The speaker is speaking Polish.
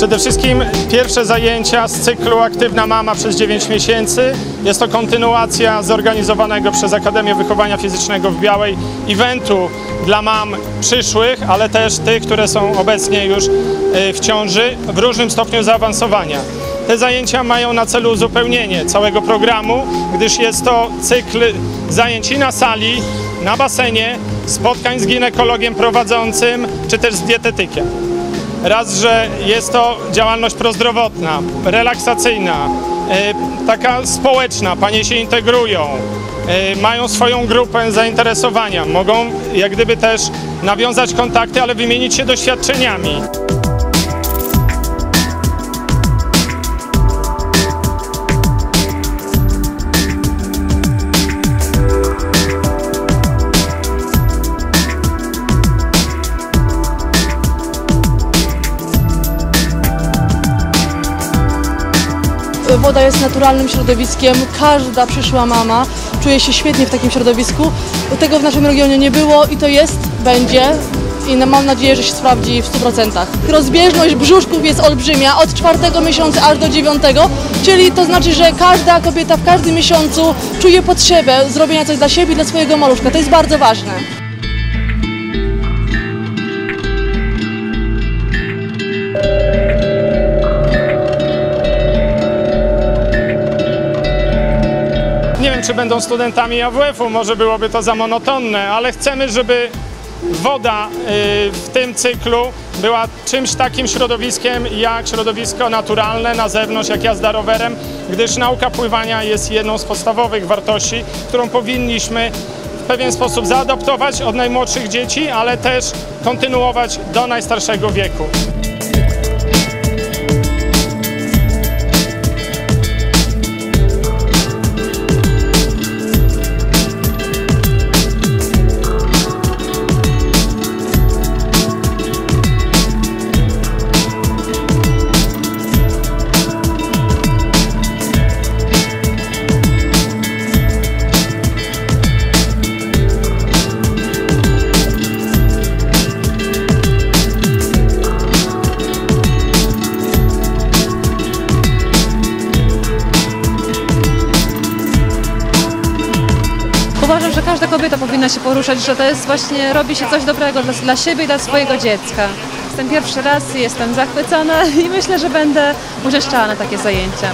Przede wszystkim pierwsze zajęcia z cyklu Aktywna Mama przez 9 miesięcy. Jest to kontynuacja zorganizowanego przez Akademię Wychowania Fizycznego w Białej eventu dla mam przyszłych, ale też tych, które są obecnie już w ciąży w różnym stopniu zaawansowania. Te zajęcia mają na celu uzupełnienie całego programu, gdyż jest to cykl zajęć i na sali, na basenie, spotkań z ginekologiem prowadzącym, czy też z dietetykiem. Raz, że jest to działalność prozdrowotna, relaksacyjna, taka społeczna, panie się integrują, mają swoją grupę zainteresowania, mogą jak gdyby też nawiązać kontakty, ale wymienić się doświadczeniami. Woda jest naturalnym środowiskiem, każda przyszła mama czuje się świetnie w takim środowisku. Tego w naszym regionie nie było i to jest, będzie i mam nadzieję, że się sprawdzi w 100%. Rozbieżność brzuszków jest olbrzymia od 4. miesiąca aż do 9, czyli to znaczy, że każda kobieta w każdym miesiącu czuje potrzebę zrobienia coś dla siebie i dla swojego maluszka. To jest bardzo ważne. Nie wiem, czy będą studentami AWF-u, może byłoby to za monotonne, ale chcemy, żeby woda w tym cyklu była czymś takim środowiskiem jak środowisko naturalne na zewnątrz, jak jazda rowerem, gdyż nauka pływania jest jedną z podstawowych wartości, którą powinniśmy w pewien sposób zaadoptować od najmłodszych dzieci, ale też kontynuować do najstarszego wieku. Uważam, że każda kobieta powinna się poruszać, że to jest właśnie, robi się coś dobrego dla siebie i dla swojego dziecka. Jestem pierwszy raz i jestem zachwycona i myślę, że będę uczęszczała na takie zajęcia.